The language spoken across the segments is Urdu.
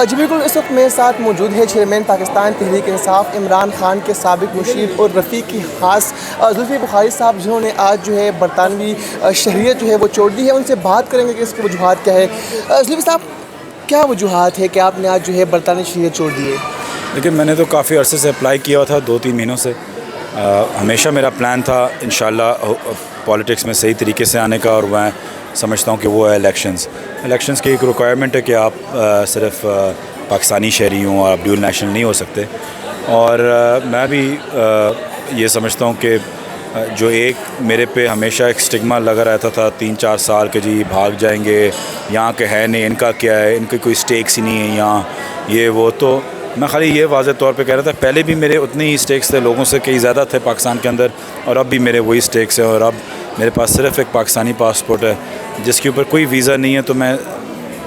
جی بالکل، اس وقت میرے ساتھ موجود ہے چیئرمین پاکستان تحریک انصاف عمران خان کے سابق مشیر اور رفیق کی خاص زلفی بخاری صاحب، جنہوں نے آج جو ہے برطانوی شہریت جو ہے وہ چھوڑ دی ہے. ان سے بات کریں گے کہ اس کی وجوہات کیا ہے. زلفی صاحب، کیا وجوہات ہے کہ آپ نے آج جو ہے برطانوی شہریت چھوڑ دی ہے؟ لیکن میں نے تو کافی عرصے سے اپلائی کیا ہوا تھا، 2-3 مہینوں سے. ہمیشہ میرا پلان تھا انشاءاللہ پالیٹکس میں صحیح طریقے سے آنے کا، اور میں سمجھتا ہوں کہ وہ ہے الیکشنز کی ایک ریکوائرمنٹ ہے کہ آپ صرف پاکستانی شہری ہوں اور آپ ڈیول نیشنل نہیں ہو سکتے. اور میں بھی یہ سمجھتا ہوں کہ جو ایک میرے پہ ہمیشہ ایک سٹگما لگا رہتا تھا 3-4 سال کے، جی بھاگ جائیں گے، یہاں کے ہے نہیں، ان کا کیا ہے، ان کی کوئی سٹیکس ہی نہیں ہے یہاں، یہ وہ. تو میں خالی یہ واضح طور پہ کہہ رہا تھا، پہلے بھی میرے اتنے ہی سٹیکس تھے، لوگوں سے کئی زیادہ تھے پاکستان کے اندر، اور اب بھی میرے وہی سٹیکس ہیں. اور اب میرے پاس صرف ایک پاکستانی پاسپورٹ ہے جس کے اوپر کوئی ویزا نہیں ہے، تو میں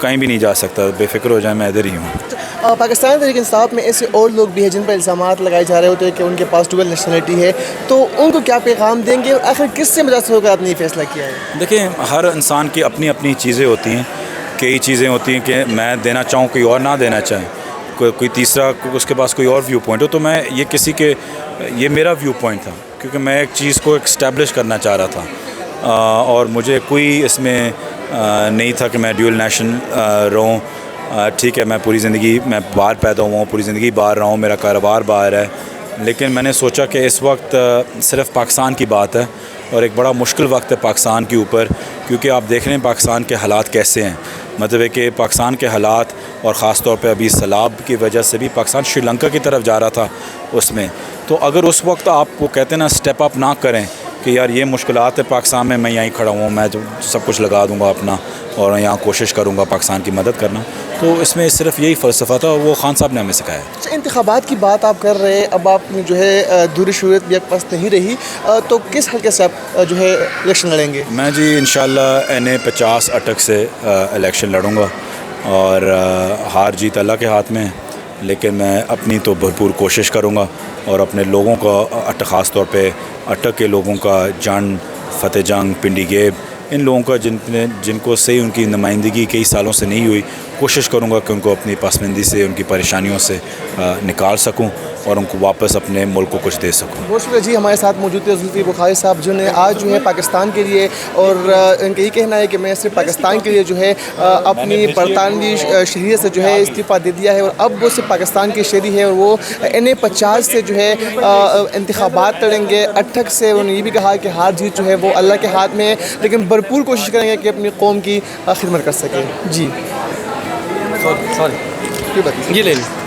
کہیں بھی نہیں جا سکتا. بے فکر ہو جائیں، میں ادھر ہی ہوں. پاکستان تحریک انصاف میں ایسے اور لوگ بھی ہیں جن پر الزامات لگائے جا رہے ہوتے ہیں کہ ان کے پاس ڈوبل نیشنلٹی ہے، تو ان کو کیا پیغام دیں گے، اور آخر کس سے متاثر ہو کر آپ نے یہ فیصلہ کیا ہے؟ دیکھیں، ہر انسان کی اپنی اپنی چیزیں ہوتی ہیں. کئی چیزیں ہوتی ہیں کہ میں دینا چاہوں، کوئی اور نہ دینا چاہیں، کوئی تیسرا اس کے پاس کوئی اور ویو پوائنٹ ہو. تو میں یہ میرا ویو پوائنٹ تھا، کیونکہ میں ایک چیز کو اسٹیبلش کرنا چاہ رہا تھا، اور مجھے کوئی اس میں نہیں تھا کہ میں ڈیول نیشنل رہوں. ٹھیک ہے، میں پوری زندگی میں باہر پیدا ہوا ہوں، پوری زندگی باہر رہا ہوں، میرا کاروبار باہر ہے. لیکن میں نے سوچا کہ اس وقت صرف پاکستان کی بات ہے، اور ایک بڑا مشکل وقت ہے پاکستان کے اوپر، کیونکہ آپ دیکھ رہے ہیں پاکستان کے حالات کیسے ہیں. مطلب ہے کہ پاکستان کے حالات، اور خاص طور پہ ابھی سیلاب کی وجہ سے بھی پاکستان شری لنکا کی طرف جا رہا تھا اس میں. تو اگر اس وقت آپ کو کہتے ہیں نا اسٹیپ اپ نہ کریں کہ یار یہ مشکلات ہے پاکستان میں یہیں کھڑا ہوں، میں تو سب کچھ لگا دوں گا اپنا، اور یہاں کوشش کروں گا پاکستان کی مدد کرنا، تو اس میں صرف یہی فلسفہ تھا، اور وہ خان صاحب نے ہمیں سکھایا. انتخابات کی بات آپ کر رہے ہیں، اب آپ جو ہے دوری شہریت بھی آپ پاس نہیں رہی، تو کس حلقے سے آپ جو ہے الیکشن لڑیں گے؟ میں جی انشاءاللہ NA 50 اٹک سے الیکشن لڑوں گا، اور ہار جیت اللہ کے ہاتھ میں ہے. لیکن میں اپنی تو بھرپور کوشش کروں گا، اور اپنے لوگوں کا، خاص طور پہ اٹک کے لوگوں کا، جنگ، فتح جنگ، پنڈی گیب، ان لوگوں کا جن کو صحیح ان کی نمائندگی کئی سالوں سے نہیں ہوئی، کوشش کروں گا کہ ان کو اپنی پسماندگی سے، ان کی پریشانیوں سے نکال سکوں، اور ان کو واپس اپنے ملک کو کچھ دے سکوں. بہت شکریہ جی. ہمارے ساتھ موجود تھے زلفی بخاری صاحب، جنہوں نے آج جو ہے پاکستان کے لیے، اور ان کا یہ کہنا ہے کہ میں صرف پاکستان کے لیے جو ہے اپنی برطانوی شہریت سے جو ہے استعفیٰ دے دیا ہے، اور اب وہ صرف پاکستان کی شہری ہے، اور وہ NA 50 سے جو ہے انتخابات لڑیں گے اٹک سے. انہوں نے یہ بھی کہا کہ ہار جیت جو ہے وہ اللہ کے ہاتھ میں ہے، لیکن بھرپور کوشش کریں گے کہ اپنی قوم کی خدمت کر سکیں. جی سوری یہ لے لیں.